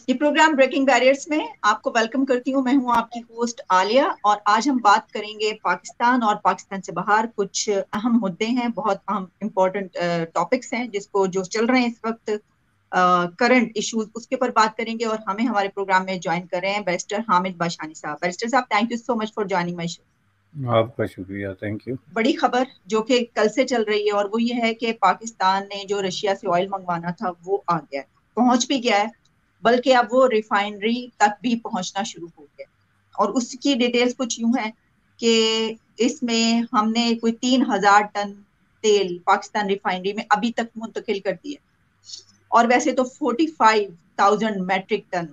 یہ programme breaking barriers میں آپ کو ویلکم کرتی ہوں. میں ہوں آپ کی ہوسٹ عالیہ، اور آج ہم بات کریں گے پاکستان اور پاکستان سے باہر. کچھ اہم مدعے ہیں، بہت اہم امپورٹنٹ ٹاپکس ہیں جو چل رہے ہیں اس وقت، کرنٹ ایشوز، اس کے اوپر بات کریں گے. اور ہمیں ہمارے پروگرام میں جوائن کر رہے ہیں بیرسٹر حامد باشانی صاحب. بیرسٹر صاحب، thank you so much for joining my show. آپ کا شکریہ، تھینک یو. بڑی خبر جو کہ کل سے چل رہی ہے، اور وہ یہ ہے کہ پاکستان نے جو رشیا سے آئل منگوانا تھا وہ آ گیا ہے، پہنچ بھی گیا ہے، بلکہ اب وہ ریفائنری تک بھی پہنچنا شروع ہو گیا. اور اس کی ڈیٹیلز کچھ یوں ہے کہ اس میں ہم نے کوئی 3,000 ٹن تیل پاکستان ریفائنری میں ابھی تک منتقل کر دیا، اور ویسے تو 45,000 میٹرک ٹن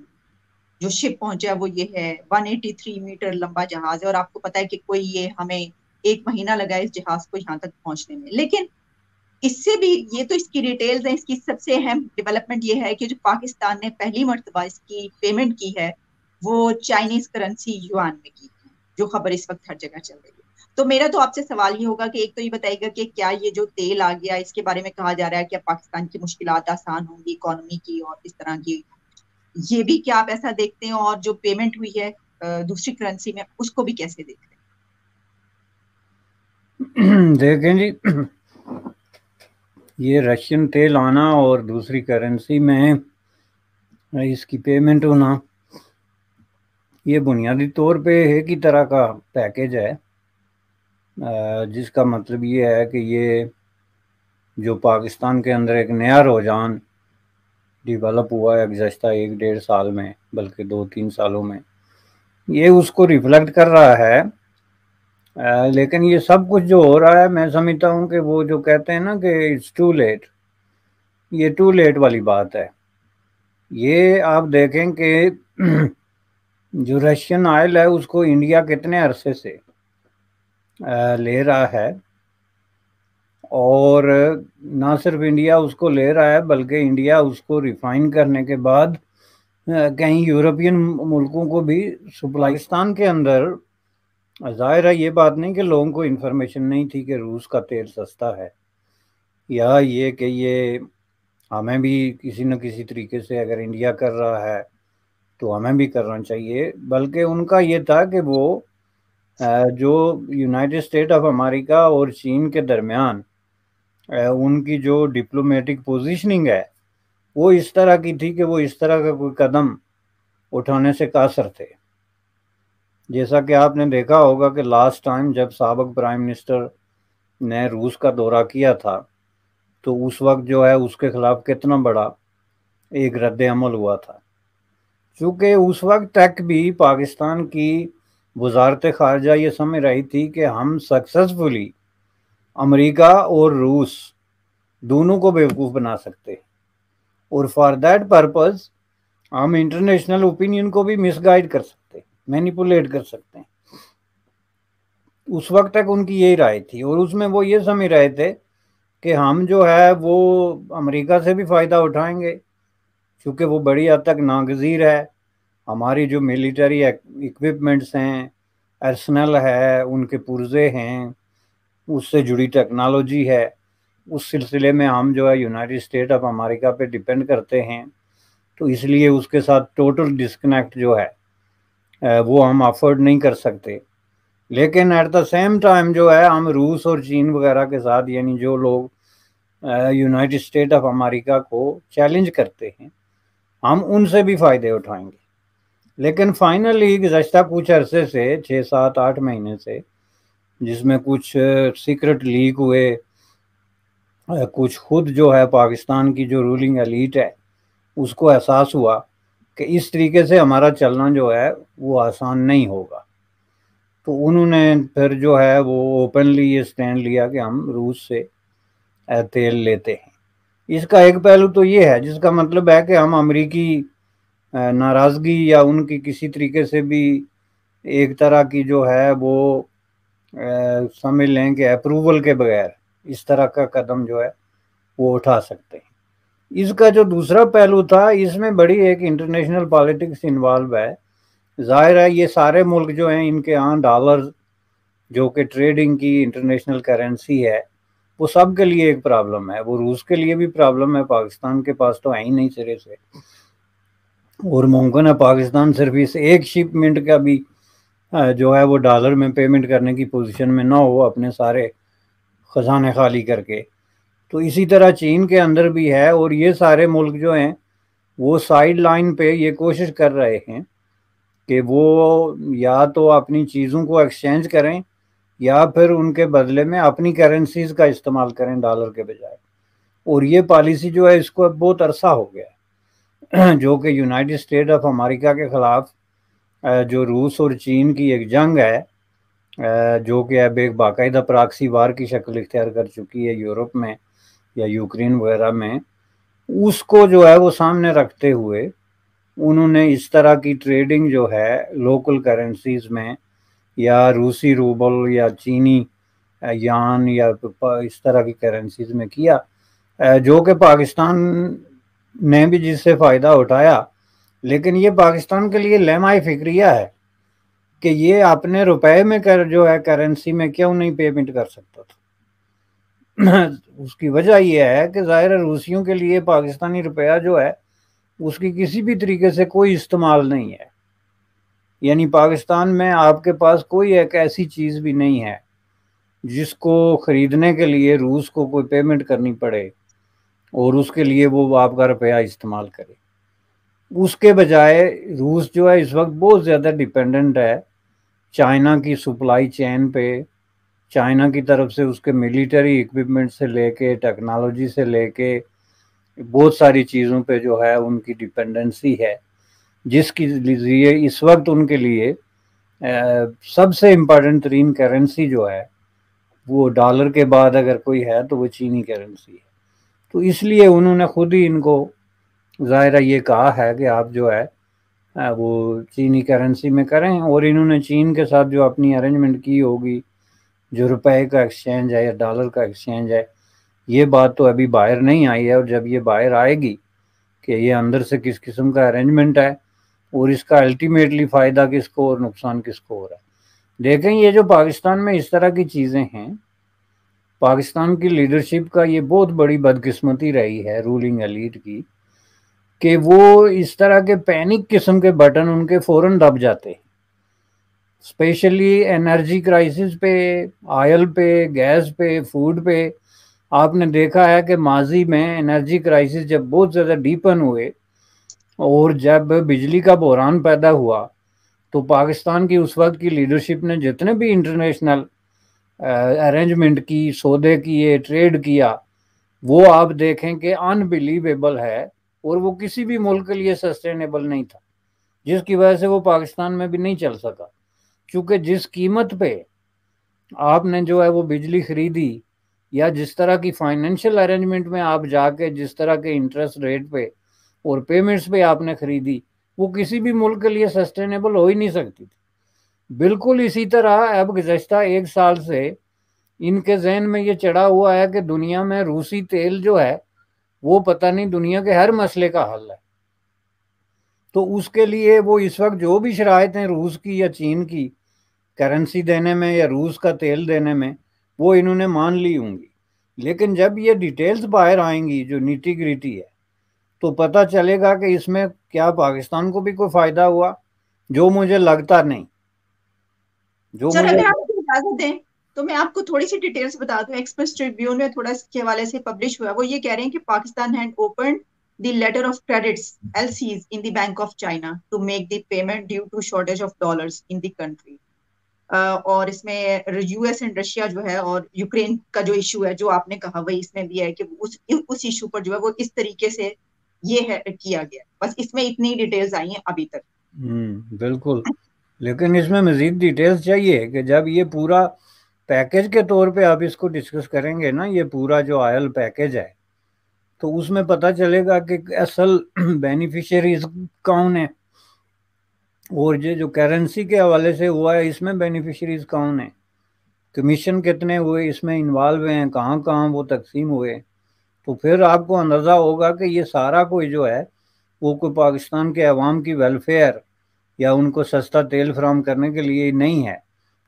جو شپ پہنچا وہ یہ ہے. 183 میٹر لمبا جہاز ہے، اور آپ کو پتا ہے کہ کوئی یہ ہمیں 1 مہینہ لگا اس جہاز کو یہاں تک پہنچنے میں. لیکن اس سے بھی، یہ تو اس کی ڈیٹیلز ہیں، اس کی سب سے اہم ڈیولپمنٹ یہ ہے کہ جو پاکستان نے پہلی مرتبہ اس کی پیمنٹ کی ہے وہ چائنیز کرنسی یوان میں کی ہے، جو خبر اس وقت ہر جگہ چل رہی ہے. تو میرا تو آپ سے سوال یہ ہوگا کہ ایک تو یہ بتائیے گا کہ کیا یہ جو تیل آ گیا اس کے بارے میں کہا جا رہا ہے کہ پاکستان کی مشکلات آسان ہوں گی اکانومی کی اور اس طرح کی، یہ بھی کیا آپ ایسا دیکھتے ہیں؟ اور جو پیمنٹ ہوئی ہے دوسری کرنسی میں، اس کو بھی کیسے دیکھتے ہیں؟ دیکھیں جی، یہ رشین تیل آنا اور دوسری کرنسی میں اس کی پیمنٹ ہونا، یہ بنیادی طور پہ ایک ہی طرح کا پیکیج ہے، جس کا مطلب یہ ہے کہ یہ جو پاکستان کے اندر ایک نیا رجحان ڈیولپ ہوا ہے گزشتہ 1-1.5 سال میں، بلکہ 2-3 سالوں میں، یہ اس کو ریفلیکٹ کر رہا ہے. لیکن یہ سب کچھ جو ہو رہا ہے، میں سمجھتا ہوں کہ وہ جو کہتے ہیں نا کہ اٹس ٹو لیٹ، یہ ٹو لیٹ والی بات ہے. یہ آپ دیکھیں کہ جو رشین آئل ہے اس کو انڈیا کتنے عرصے سے لے رہا ہے، اور نہ صرف انڈیا اس کو لے رہا ہے بلکہ انڈیا اس کو ریفائن کرنے کے بعد کہیں یورپین ملکوں کو بھی سپلائی. پاکستان کے اندر ظاہر ہے یہ بات نہیں کہ لوگوں کو انفارمیشن نہیں تھی کہ روس کا تیل سستا ہے، یا یہ کہ یہ ہمیں بھی کسی نہ کسی طریقے سے اگر انڈیا کر رہا ہے تو ہمیں بھی کرنا چاہیے، بلکہ ان کا یہ تھا کہ وہ جو یونائٹڈ اسٹیٹ آف امریکہ اور چین کے درمیان ان کی جو ڈپلومیٹک پوزیشننگ ہے وہ اس طرح کی تھی کہ وہ اس طرح کا کوئی قدم اٹھانے سے قاصر تھے. جیسا کہ آپ نے دیکھا ہوگا کہ لاسٹ ٹائم جب سابق پرائم منسٹر نے روس کا دورہ کیا تھا تو اس وقت جو ہے اس کے خلاف کتنا بڑا ایک رد عمل ہوا تھا، چونکہ اس وقت تک بھی پاکستان کی وزارت خارجہ یہ سمجھ رہی تھی کہ ہم سکسیسفلی امریکہ اور روس دونوں کو بیوقوف بنا سکتے، اور فار دیٹ پرپز ہم انٹرنیشنل اوپینین کو بھی مس گائیڈ کر سکتے، مینیپولیٹ کر سکتے ہیں. اس وقت تک ان کی یہی رائے تھی، اور اس میں وہ یہ سمجھ رہے تھے کہ ہم جو ہے وہ امریکہ سے بھی فائدہ اٹھائیں گے چونکہ وہ بڑی حد تک ناگزیر ہے. ہماری جو ملٹری اکوپمنٹس ہیں، ارسنل ہے، ان کے پرزے ہیں، اس سے جڑی ٹیکنالوجی ہے، اس سلسلے میں ہم جو ہے یونائٹڈ اسٹیٹ آف امریکہ پہ ڈیپینڈ کرتے ہیں، تو اس لیے اس کے ساتھ ٹوٹل ڈسکنیکٹ جو ہے وہ ہم افورڈ نہیں کر سکتے. لیکن ایٹ دا سیم ٹائم جو ہے ہم روس اور چین وغیرہ کے ساتھ، یعنی جو لوگ یونائٹڈ اسٹیٹ آف امریکہ کو چیلنج کرتے ہیں، ہم ان سے بھی فائدے اٹھائیں گے. لیکن فائنلی گزشتہ کچھ عرصے سے 6-7-8 مہینے سے، جس میں کچھ سیکرٹ لیک ہوئے، کچھ خود جو ہے پاکستان کی جو رولنگ ایلیٹ ہے اس کو احساس ہوا کہ اس طریقے سے ہمارا چلنا جو ہے وہ آسان نہیں ہوگا، تو انہوں نے پھر جو ہے وہ اوپنلی یہ سٹینڈ لیا کہ ہم روس سے تیل لیتے ہیں. اس کا ایک پہلو تو یہ ہے جس کا مطلب ہے کہ ہم امریکی ناراضگی یا ان کی کسی طریقے سے بھی ایک طرح کی جو ہے وہ سمجھ لیں کہ اپروول کے بغیر اس طرح کا قدم جو ہے وہ اٹھا سکتے ہیں. اس کا جو دوسرا پہلو تھا، اس میں بڑی ایک انٹرنیشنل پالیٹکس انوالو ہے. ظاہر ہے یہ سارے ملک جو ہیں ان کے ہاں ڈالر جو کہ ٹریڈنگ کی انٹرنیشنل کرنسی ہے وہ سب کے لیے ایک پرابلم ہے. وہ روس کے لیے بھی پرابلم ہے، پاکستان کے پاس تو ہے ہی نہیں سرے سے. اور ممکن ہے پاکستان صرف اس ایک شپمنٹ کا بھی جو ہے وہ ڈالر میں پیمنٹ کرنے کی پوزیشن میں نہ ہو اپنے سارے خزانے خالی کر کے. تو اسی طرح چین کے اندر بھی ہے، اور یہ سارے ملک جو ہیں وہ سائیڈ لائن پہ یہ کوشش کر رہے ہیں کہ وہ یا تو اپنی چیزوں کو ایکسچینج کریں یا پھر ان کے بدلے میں اپنی کرنسیز کا استعمال کریں ڈالر کے بجائے. اور یہ پالیسی جو ہے اس کو بہت عرصہ ہو گیا ہے جو کہ یونائٹڈ اسٹیٹ آف امریکہ کے خلاف جو روس اور چین کی ایک جنگ ہے جو کہ اب ایک باقاعدہ پراکسی وار کی شکل اختیار کر چکی ہے یورپ میں یا یوکرین وغیرہ میں، اس کو جو ہے وہ سامنے رکھتے ہوئے انہوں نے اس طرح کی ٹریڈنگ جو ہے لوکل کرنسیز میں یا روسی روبل یا چینی یان یا اس طرح کی کرنسیز میں کیا، جو کہ پاکستان نے بھی جس سے فائدہ اٹھایا. لیکن یہ پاکستان کے لیے لمحہ فکریہ ہے کہ یہ اپنے روپے میں جو ہے کرنسی میں کیوں نہیں پیمنٹ کر سکتا تھا. اس کی وجہ یہ ہے کہ ظاہر روسیوں کے لیے پاکستانی روپیہ جو ہے اس کی کسی بھی طریقے سے کوئی استعمال نہیں ہے. یعنی پاکستان میں آپ کے پاس کوئی ایک ایسی چیز بھی نہیں ہے جس کو خریدنے کے لیے روس کو کوئی پیمنٹ کرنی پڑے اور اس کے لیے وہ آپ کا روپیہ استعمال کرے. اس کے بجائے روس جو ہے اس وقت بہت زیادہ ڈیپینڈنٹ ہے چائنا کی سپلائی چین پہ، چائنا کی طرف سے اس کے ملیٹری ایکوپمنٹ سے لے کے ٹیکنالوجی سے لے کے بہت ساری چیزوں پہ جو ہے ان کی ڈیپینڈنسی ہے، جس کی لیے اس وقت ان کے لیے سب سے امپورٹنٹ ترین کرنسی جو ہے وہ ڈالر کے بعد اگر کوئی ہے تو وہ چینی کرنسی ہے. تو اس لیے انہوں نے خود ہی ان کو ظاہرہ یہ کہا ہے کہ آپ جو ہے وہ چینی کرنسی میں کریں، اور انہوں نے چین کے ساتھ جو اپنی ارینجمنٹ کی ہوگی جو روپے کا ایکسچینج ہے یا ڈالر کا ایکسچینج ہے، یہ بات تو ابھی باہر نہیں آئی ہے، اور جب یہ باہر آئے گی کہ یہ اندر سے کس قسم کا ارینجمنٹ ہے اور اس کا الٹیمیٹلی فائدہ کس کو اور نقصان کس کو ہو رہا ہے. دیکھیں یہ جو پاکستان میں اس طرح کی چیزیں ہیں، پاکستان کی لیڈرشپ کا یہ بہت بڑی بدقسمتی رہی ہے رولنگ ایلیٹ کی کہ وہ اس طرح کے پینک قسم کے بٹن ان کے فوراً دب جاتے ہیں، اسپیشلی انرجی کرائسس پہ، آئل پہ، گیس پہ، فوڈ پہ. آپ نے دیکھا ہے کہ ماضی میں انرجی کرائسس جب بہت زیادہ ڈیپن ہوئے اور جب بجلی کا بحران پیدا ہوا تو پاکستان کی اس وقت کی لیڈرشپ نے جتنے بھی انٹرنیشنل ارینجمنٹ کی، سودے کیے، ٹریڈ کیا، وہ آپ دیکھیں کہ انبلیویبل ہے، اور وہ کسی بھی ملک کے لیے سسٹینیبل نہیں تھا، جس کی وجہ سے وہ پاکستان میں بھی نہیں چل سکا. کیونکہ جس قیمت پہ آپ نے جو ہے وہ بجلی خریدی یا جس طرح کی فائنینشیل ارینجمنٹ میں آپ جا کے جس طرح کے انٹرسٹ ریٹ پہ اور پیمنٹس پہ آپ نے خریدی، وہ کسی بھی ملک کے لیے سسٹینیبل ہو ہی نہیں سکتی تھی. بالکل اسی طرح اب گزشتہ ایک سال سے ان کے ذہن میں یہ چڑھا ہوا ہے کہ دنیا میں روسی تیل جو ہے وہ پتہ نہیں دنیا کے ہر مسئلے کا حل ہے. تو اس کے لیے وہ اس وقت جو بھی شرائط ہیں روس کی یا چین کی کرنسی دینے میں یا روس کا تیل دینے میں، وہ انہوں نے مان لی ہوں گی. لیکن جب یہ ڈیٹیلز باہر آئیں گی جو نیٹی گریٹی ہے تو پتہ چلے گا کہ اس میں کیا پاکستان کو بھی کوئی فائدہ ہوا، جو مجھے لگتا نہیں. سر اگر آپ کو اجازت دیں تو میں آپ کو تھوڑی سی ڈیٹیلز بتا دوں. ایکسپریس ٹریبیون میں تھوڑا اس کے حوالے سے پبلش ہوا، وہ یہ کہہ رہے ہیں کہ Pakistan had open the letter of credits LCs in the Bank of China to make the payment due to shortage of dollars in the country. اور اس میں US اینڈ رشیا جو ہے اور یوکرین کا جو ایشو ہے جو آپ نے کہا وہی اس میں بھی ہے کہ اس ایشو پر جو ہے وہ اس طریقے سے یہ ہے کیا گیا. بس اس میں اتنی ڈیٹیلز آئی ہیں ابھی تک. بالکل، لیکن اس میں مزید ڈیٹیلز چاہیے کہ جب یہ پورا پیکج کے طور پہ آپ اس کو ڈسکس کریں گے نا، یہ پورا جو آئل پیکج ہے، تو اس میں پتہ چلے گا کہ اصل بینیفیشریز کون ہیں، اور یہ جو کرنسی کے حوالے سے ہوا ہے اس میں بینیفیشریز کون ہیں، کمیشن کتنے ہوئے اس میں انوالو ہیں، کہاں کہاں وہ تقسیم ہوئے. تو پھر آپ کو اندازہ ہوگا کہ یہ سارا کوئی جو ہے وہ کوئی پاکستان کے عوام کی ویلفیئر یا ان کو سستا تیل فراہم کرنے کے لیے نہیں ہے،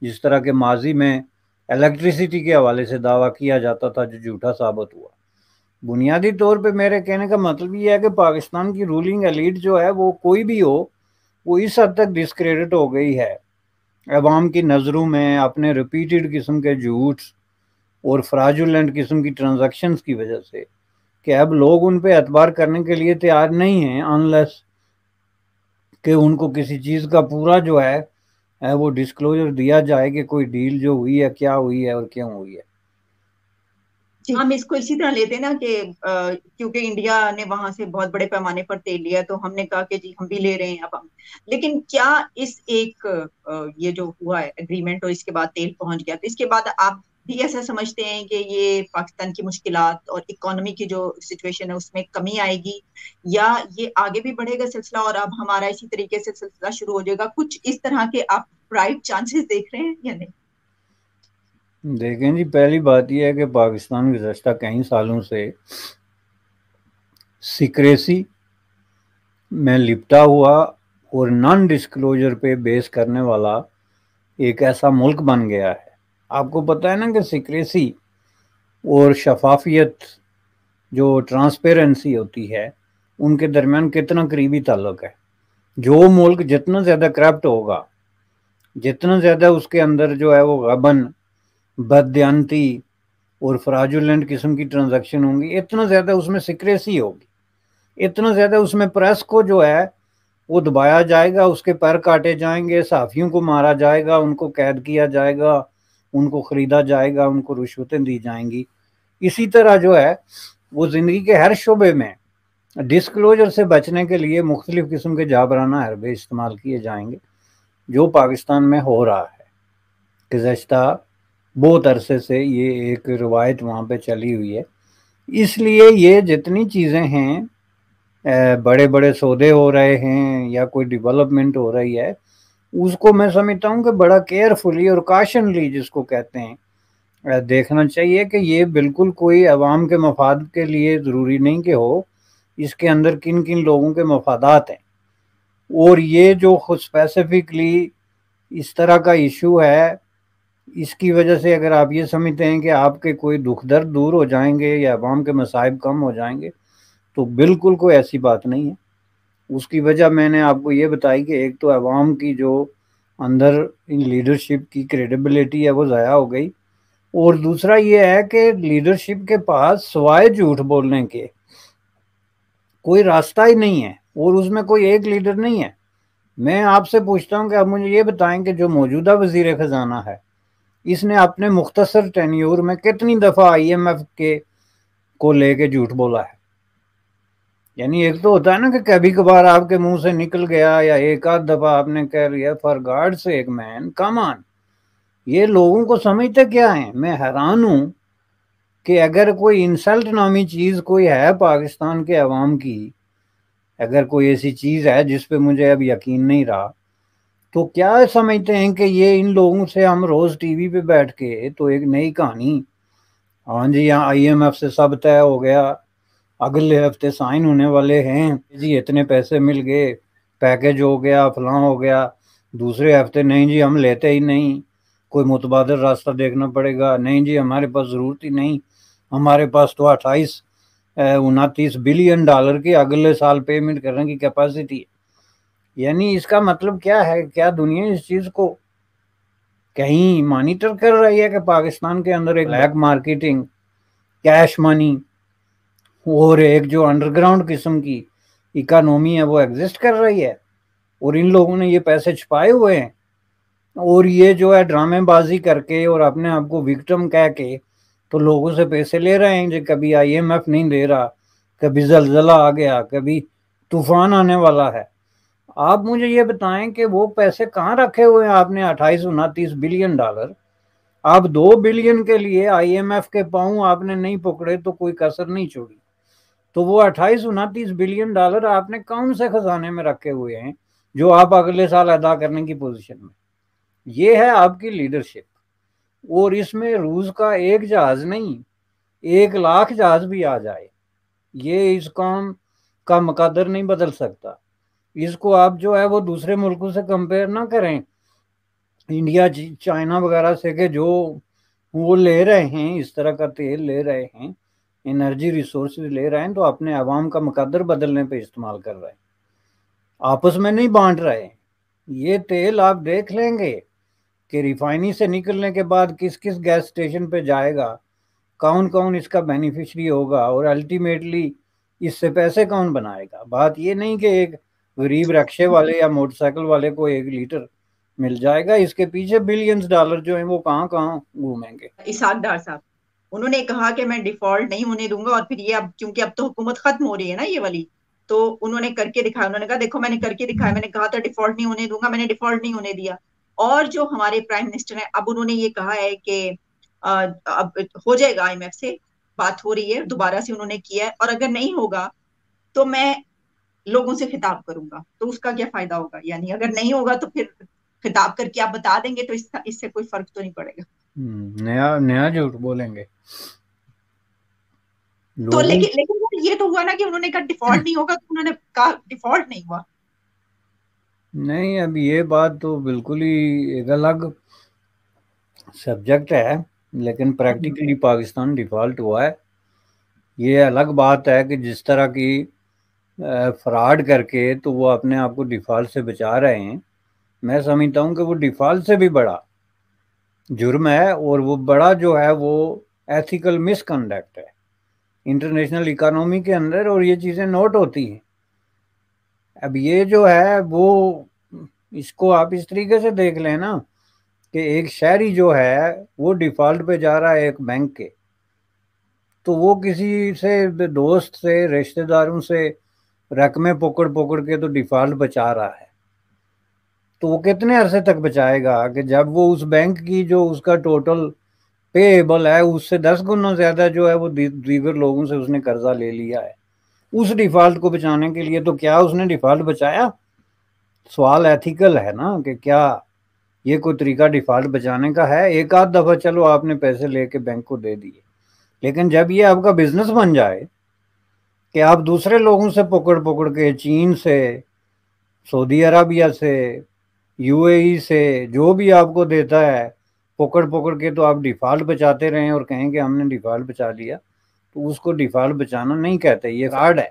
جس طرح کے ماضی میں الیکٹریسٹی کے حوالے سے دعویٰ کیا جاتا تھا جو جھوٹا ثابت ہوا. بنیادی طور پہ میرے کہنے کا مطلب یہ ہے کہ پاکستان کی رولنگ ایلیٹ جو ہے وہ کوئی بھی ہو، وہ اس حد تک ڈسکریڈٹ ہو گئی ہے عوام کی نظروں میں اپنے ریپیٹڈ قسم کے جھوٹ اور فراجولنٹ قسم کی ٹرانزیکشنز کی وجہ سے، کہ اب لوگ ان پہ اعتبار کرنے کے لیے تیار نہیں ہیں انلیس کہ ان کو کسی چیز کا پورا جو ہے وہ ڈسکلوجر دیا جائے کہ کوئی ڈیل جو ہوئی ہے کیا ہوئی ہے اور کیوں ہوئی ہے۔ ہم اس کو اسی طرح لیتے نا کہ کیونکہ انڈیا نے وہاں سے بہت بڑے پیمانے پر تیل لیا تو ہم نے کہا کہ جی ہم بھی لے رہے ہیں اب ہم، لیکن کیا اس ایک یہ جو ہوا ہے اگریمنٹ اور اس کے بعد تیل پہنچ گیا، تو اس کے بعد آپ بھی ایسا سمجھتے ہیں کہ یہ پاکستان کی مشکلات اور اکانومی کی جو سچویشن ہے اس میں کمی آئے گی، یا یہ آگے بھی بڑھے گا سلسلہ اور اب ہمارا اسی طریقے سے سلسلہ شروع ہو جائے گا؟ کچھ اس طرح کے آپ برائٹ چانسز دیکھ رہے ہیں یا نہیں؟ دیکھیں جی، پہلی بات یہ ہے کہ پاکستان گزشتہ کئی سالوں سے سیکریسی میں لپٹا ہوا اور نان ڈسکلوجر پہ بیس کرنے والا ایک ایسا ملک بن گیا ہے۔ آپ کو پتہ ہے نا کہ سیکریسی اور شفافیت جو ٹرانسپیرنسی ہوتی ہے ان کے درمیان کتنا قریبی تعلق ہے۔ جو ملک جتنا زیادہ کرپٹ ہوگا، جتنا زیادہ اس کے اندر جو ہے وہ غبن، بددیانتی اور فراجولنٹ قسم کی ٹرانزیکشن ہوں گی، اتنا زیادہ اس میں سیکریسی ہوگی، اتنا زیادہ اس میں پریس کو جو ہے وہ دبایا جائے گا، اس کے پیر کاٹے جائیں گے، صحافیوں کو مارا جائے گا، ان کو قید کیا جائے گا، ان کو خریدا جائے گا، ان کو رشوتیں دی جائیں گی۔ اسی طرح جو ہے وہ زندگی کے ہر شعبے میں ڈسکلوجر سے بچنے کے لیے مختلف قسم کے جابرانہ حربے استعمال کیے جائیں گے، جو پاکستان میں ہو رہا ہے۔ گزشتہ بہت عرصے سے یہ ایک روایت وہاں پہ چلی ہوئی ہے۔ اس لیے یہ جتنی چیزیں ہیں، بڑے بڑے سودے ہو رہے ہیں یا کوئی ڈیولپمنٹ ہو رہی ہے، اس کو میں سمجھتا ہوں کہ بڑا کیئرفلی اور کاشنلی جس کو کہتے ہیں دیکھنا چاہیے کہ یہ بالکل کوئی عوام کے مفاد کے لیے ضروری نہیں کہ ہو، اس کے اندر کن کن لوگوں کے مفادات ہیں، اور یہ جو خود اسپیسیفکلی اس طرح کا ایشو ہے، اس کی وجہ سے اگر آپ یہ سمجھتے ہیں کہ آپ کے کوئی دکھ درد دور ہو جائیں گے یا عوام کے مصائب کم ہو جائیں گے، تو بالکل کوئی ایسی بات نہیں ہے۔ اس کی وجہ میں نے آپ کو یہ بتائی کہ ایک تو عوام کی جو اندر لیڈرشپ کی کریڈیبلٹی ہے وہ ضائع ہو گئی، اور دوسرا یہ ہے کہ لیڈرشپ کے پاس سوائے جھوٹ بولنے کے کوئی راستہ ہی نہیں ہے، اور اس میں کوئی ایک لیڈر نہیں ہے۔ میں آپ سے پوچھتا ہوں کہ آپ مجھے یہ بتائیں کہ جو موجودہ وزیر خزانہ ہے، اس نے اپنے مختصر ٹینیور میں کتنی دفعہ آئی ایم ایف کے کو لے کے جھوٹ بولا ہے؟ یعنی ایک تو ہوتا ہے نا کہ کبھی کبھار آپ کے منہ سے نکل گیا، یا ایک آدھ دفعہ آپ نے کہہ لیا، فار گاڈ سے ایک مین کم آن، یہ لوگوں کو سمجھتے کیا ہیں؟ میں حیران ہوں کہ اگر کوئی انسلٹ نامی چیز کوئی ہے پاکستان کے عوام کی، اگر کوئی ایسی چیز ہے جس پہ مجھے اب یقین نہیں رہا، تو کیا سمجھتے ہیں کہ یہ ان لوگوں سے ہم روز ٹی وی پہ بیٹھ کے تو ایک نئی کہانی، ہاں جی یہاں آئی ایم ایف سے سب طے ہو گیا، اگلے ہفتے سائن ہونے والے ہیں جی، اتنے پیسے مل گئے، پیکج ہو گیا، فلاں ہو گیا، دوسرے ہفتے نہیں جی ہم لیتے ہی نہیں، کوئی متبادل راستہ دیکھنا پڑے گا، نہیں جی ہمارے پاس ضرورت ہی نہیں، ہمارے پاس تو 29 بلین ڈالر کی اگلے سال پیمنٹ کرنے کی کیپیسٹی ہے۔ یعنی اس کا مطلب کیا ہے؟ کیا دنیا اس چیز کو کہیں مانیٹر کر رہی ہے کہ پاکستان کے اندر ایک بلیک مارکیٹنگ، کیش منی اور ایک جو انڈر گراؤنڈ قسم کی اکانومی ہے وہ ایگزسٹ کر رہی ہے، اور ان لوگوں نے یہ پیسے چھپائے ہوئے ہیں، اور یہ جو ہے ڈرامے بازی کر کے اور اپنے آپ کو وکٹم کہہ کے تو لوگوں سے پیسے لے رہے ہیں؟ جو کبھی آئی ایم ایف نہیں دے رہا، کبھی زلزلہ آ گیا، کبھی طوفان آنے والا ہے۔ آپ مجھے یہ بتائیں کہ وہ پیسے کہاں رکھے ہوئے ہیں آپ نے؟ 28-29 بلین ڈالر، آپ 2 بلین کے لیے آئی ایم ایف کے پاؤں آپ نے نہیں پکڑے تو کوئی کسر نہیں چھوڑی، تو وہ 28-29 بلین ڈالر آپ نے کون سے خزانے میں رکھے ہوئے ہیں جو آپ اگلے سال ادا کرنے کی پوزیشن میں؟ یہ ہے آپ کی لیڈرشپ، اور اس میں روس کا ایک جہاز نہیں، 1,00,000 جہاز بھی آ جائے، یہ اس قوم کا مقدر نہیں بدل سکتا۔ اس کو آپ جو ہے وہ دوسرے ملکوں سے کمپیئر نہ کریں، انڈیا چائنا وغیرہ سے، کہ جو وہ لے رہے ہیں اس طرح کا تیل لے رہے ہیں، انرجی ریسورسز لے رہے ہیں تو اپنے عوام کا مقدر بدلنے پہ استعمال کر رہے ہیں، آپس میں نہیں بانٹ رہے ہیں۔ یہ تیل آپ دیکھ لیں گے کہ ریفائنری سے نکلنے کے بعد کس کس گیس اسٹیشن پہ جائے گا، کون کون اس کا بینیفیشری ہوگا، اور الٹیمیٹلی اس سے پیسے کون بنائے گا۔ بات یہ نہیں کہ ایک غریب رکشے والے یا موٹر سائیکل والے کو 1 لیٹر مل جائے گا، اس کے پیچھے بلینز ڈالر جو ہیں وہ کہاں کہاں گھومیں گے۔ اسحاق ڈار صاحب انہوں نے کہا کہ میں ڈیفالٹ نہیں ہونے دوں گا، اور پھر یہ اب کیونکہ اب تو حکومت ختم ہو رہی ہے نا یہ والی، تو انہوں نے کر کے دکھایا، انہوں نے کہا دیکھو میں نے کر کے دکھایا، میں نے کہا تھا ڈیفالٹ نہیں ہونے دوں گا، میں نے ڈیفالٹ نہیں ہونے دیا۔ اور جو ہمارے پرائم منسٹر ہیں اب انہوں نے یہ کہا ہے کہ اب ہو جائے گا، IMF سے بات ہو رہی ہے دوبارہ سے انہوں نے کیا ہے، اور اگر نہیں ہوگا تو میں لوگوں سے خطاب کروں گا۔ تو اس کا کیا فائدہ ہوگا؟ یعنی اگر نہیں ہوگا تو پھر خطاب کر کے آپ بتا دیں گے تو اس سے کوئی فرق تو نہیں پڑے گا۔ نیا جھوٹ بولیں گے تو لوگوں۔ لیکن یہ تو ہوا نا کہ انہوں نے کہا ڈیفالٹ نہیں ہوگا، تو انہوں نے کہا ڈیفالٹ نہیں ہوا۔ نہیں، اب یہ بات تو بالکل ہی ایک الگ سبجیکٹ ہے، لیکن پریکٹیکلی پاکستان ڈیفالٹ ہوا ہے۔ یہ الگ بات ہے کہ جس طرح کی فراڈ کر کے تو وہ اپنے آپ کو ڈیفالٹ سے بچا رہے ہیں، میں سمجھتا ہوں کہ وہ ڈیفالٹ سے بھی بڑا جرم ہے، اور وہ بڑا جو ہے وہ ایتھیکل مس کنڈکٹ ہے انٹرنیشنل اکانومی کے اندر، اور یہ چیزیں نوٹ ہوتی ہیں۔ اب یہ جو ہے وہ اس کو آپ اس طریقے سے دیکھ لیں نا کہ ایک شہری جو ہے وہ ڈیفالٹ پہ جا رہا ہے ایک بینک کے، تو وہ کسی سے دوست سے رشتہ داروں سے رقمیں پکڑ پکڑ کے تو ڈیفالٹ بچا رہا ہے، تو وہ کتنے عرصے تک بچائے گا کہ جب وہ اس بینک کی جو اس کا ٹوٹل پے ایبل ہے اس سے 10 گنا زیادہ جو ہے وہ دیگر لوگوں سے اس نے قرضہ لے لیا ہے، اس ڈیفالٹ کو بچانے کے لیے تو کیا اس نے ڈیفالٹ بچایا؟ سوال ایتھیکل ہے نا کہ کیا یہ کوئی طریقہ ڈیفالٹ بچانے کا ہے؟ ایک آدھ دفعہ چلو آپ نے پیسے لے کے بینک کو دے دیے، لیکن جب یہ آپ کا بزنس بن جائے کہ آپ دوسرے لوگوں سے پکڑ پکڑ کے، چین سے، سعودی عربیہ سے، UAE سے، جو بھی آپ کو دیتا ہے پکڑ پکڑ کے تو آپ ڈیفالٹ بچاتے رہیں اور کہیں کہ ہم نے ڈیفالٹ بچا لیا، تو اس کو ڈیفالٹ بچانا نہیں کہتے، یہ فراڈ ہے۔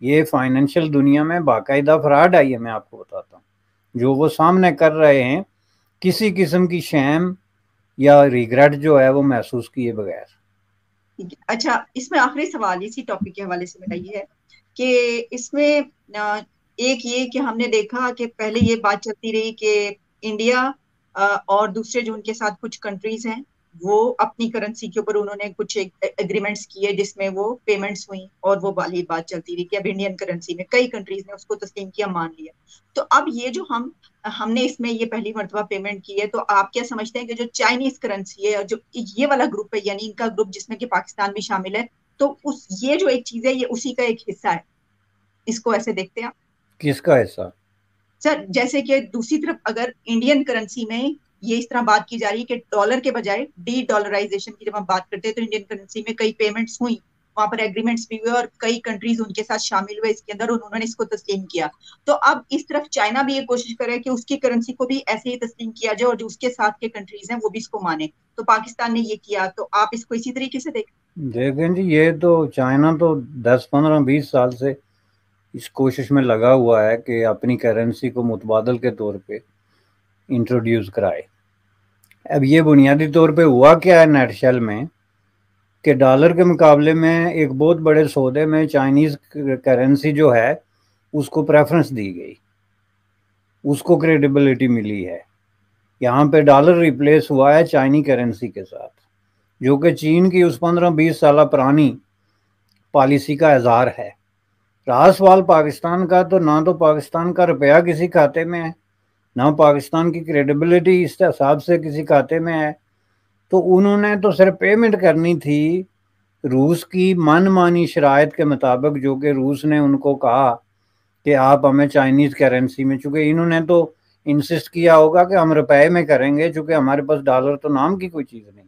یہ فائنینشیل دنیا میں باقاعدہ فراڈ ہے، یہ میں آپ کو بتاتا ہوں جو وہ سامنے کر رہے ہیں، کسی قسم کی شیم یا ریگریٹ جو ہے وہ محسوس کیے بغیر۔ اچھا، اس میں آخری سوال اسی ٹاپک کے حوالے سے میرا یہ ہے کہ اس میں ایک یہ کہ ہم نے دیکھا کہ پہلے یہ بات چلتی رہی کہ انڈیا اور دوسرے جو ان کے ساتھ کچھ کنٹریز ہیں وہ اپنی کرنسی کے اوپر انہوں نے کچھ ایگریمنٹس کیے جس میں وہ پیمنٹس ہوئیں، اور وہ والی بات چلتی رہی کہ اب انڈین کرنسی میں کئی کنٹریز نے اس کو تسلیم کیا، مان لیا۔ تو اب یہ جو ہم نے اس میں یہ پہلی مرتبہ پیمنٹ کی ہے، تو آپ کیا سمجھتے ہیں کہ جو چائنیز کرنسی ہے اور جو یہ والا گروپ ہے، یعنی ان کا گروپ جس میں کہ پاکستان بھی شامل ہے، تو یہ جو ایک چیز ہے یہ اسی کا ایک حصہ ہے؟ اس کو ایسے دیکھتے ہیں آپ؟ کس کا حصہ؟ سر جیسے کہ دوسری طرف اگر انڈین کرنسی میں یہ اس طرح بات کی جا رہی ہے کہ ڈالر کے بجائے ڈی ڈالرائزیشن کی جب ہم بات کرتے ہیں تو انڈین کرنسی میں کئی پیمنٹس ہوئی، وہاں پر ایگریمنٹس بھی ہوئے اور کئی کنٹریز ان کے ساتھ شامل ہوئے اس کے اندر، انہوں نے اس کو تسلیم کیا۔ تو اب اس طرف چائنا بھی یہ کوشش کرے کہ اس کی کرنسی کو بھی ایسے ہی تسلیم کیا جائے اور جو اس کے ساتھ کے کنٹریز ہیں وہ بھی اس کو مانے، تو پاکستان نے یہ کیا، تو آپ اس کو اسی طریقے سے دیکھیں جی، یہ تو چائنا تو 10 15 20 سال سے اس کوشش میں لگا ہوا ہے کہ اپنی کرنسی کو متبادل کے طور پہ انٹروڈیوس کرائے۔ اب یہ بنیادی طور پہ ہوا کیا ہے نیٹ شیل میں کہ ڈالر کے مقابلے میں ایک بہت بڑے سودے میں چائنیز کرنسی جو ہے اس کو پریفرنس دی گئی، اس کو کریڈیبلٹی ملی ہے۔ یہاں پہ ڈالر ریپلیس ہوا ہے چائنی کرنسی کے ساتھ، جو کہ چین کی اس 15 20 سالہ پرانی پالیسی کا اظہار ہے۔ رہا سوال پاکستان کا، تو نہ تو پاکستان کا روپیہ کسی کھاتے میں ہے، نہ پاکستان کی کریڈیبلٹی اس حساب سے کسی کھاتے میں ہے، تو انہوں نے تو صرف پیمنٹ کرنی تھی روس کی من مانی شرائط کے مطابق، جو کہ روس نے ان کو کہا کہ آپ ہمیں چائنیز کرنسی میں، چونکہ انہوں نے تو انسسٹ کیا ہوگا کہ ہم روپے میں کریں گے، چونکہ ہمارے پاس ڈالر تو نام کی کوئی چیز نہیں،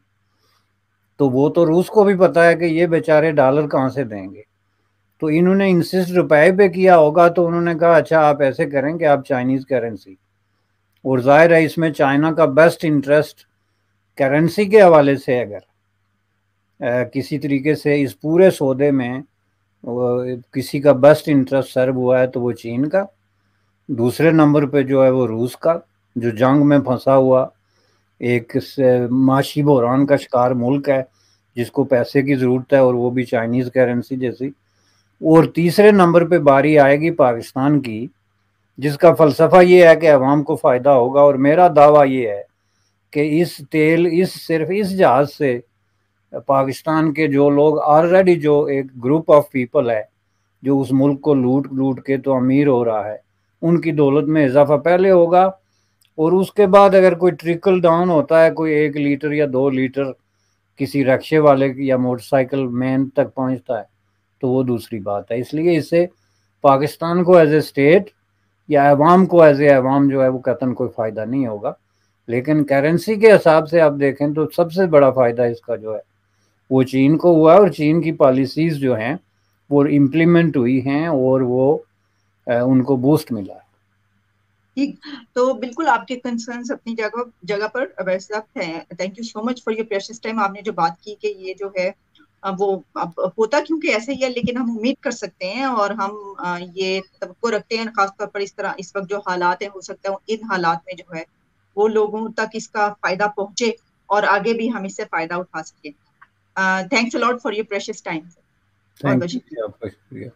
تو وہ تو روس کو بھی پتا ہے کہ یہ بیچارے ڈالر کہاں سے دیں گے، تو انہوں نے انسسٹ روپے پہ کیا ہوگا، تو انہوں نے کہا اچھا آپ ایسے کریں کہ آپ چائنیز کرنسی، اور ظاہر ہے اس میں چائنا کا بیسٹ انٹرسٹ کرنسی کے حوالے سے اگر کسی طریقے سے اس پورے سودے میں کسی کا بیسٹ انٹرسٹ سرو ہوا ہے تو وہ چین کا، دوسرے نمبر پہ جو ہے وہ روس کا، جو جنگ میں پھنسا ہوا ایک معاشی بحران کا شکار ملک ہے جس کو پیسے کی ضرورت ہے، اور وہ بھی چائنیز کرنسی جیسی، اور تیسرے نمبر پہ باری آئے گی پاکستان کی، جس کا فلسفہ یہ ہے کہ عوام کو فائدہ ہوگا۔ اور میرا دعویٰ یہ ہے کہ صرف اس جہاز سے پاکستان کے جو لوگ آلریڈی، جو ایک گروپ آف پیپل ہے جو اس ملک کو لوٹ کے تو امیر ہو رہا ہے، ان کی دولت میں اضافہ پہلے ہوگا، اور اس کے بعد اگر کوئی ٹرکل ڈاؤن ہوتا ہے، کوئی 1 لیٹر یا 2 لیٹر کسی رکشے والے یا موٹر سائیکل مین تک پہنچتا ہے تو وہ دوسری بات ہے۔ اس لیے اس سے پاکستان کو ایز اے اسٹیٹ یا عوام کو ایز اے عوام جو ہے وہ قطعاً کوئی فائدہ نہیں ہوگا، لیکن کرنسی کے حساب سے آپ دیکھیں تو سب سے بڑا فائدہ اس کا جو ہے وہ چین کو ہوا ہے، اور چین کی پالیسیز جو ہیں وہ امپلیمنٹ ہوئی ہیں اور وہ ان کو بوسٹ ملا ہے۔ ٹھیک، تو بالکل آپ کے کنسرنس اپنی جگہ پر ویسے ہیں۔ Thank you so much for your precious time. آپ نے جو بات کی کہ یہ جو ہے وہ اب ہوتا کیونکہ ایسے ہی ہے، لیکن ہم امید کر سکتے ہیں اور ہم یہ توقع رکھتے ہیں، خاص طور پر اس وقت جو حالات ہیں، ہو سکتا ہے ان حالات میں جو ہے وہ لوگوں تک اس کا فائدہ پہنچے اور آگے بھی ہم اس سے فائدہ اٹھا سکیں۔ Thanks allot for your precious time. بہت بہت شکریہ۔ آپ کا شکریہ۔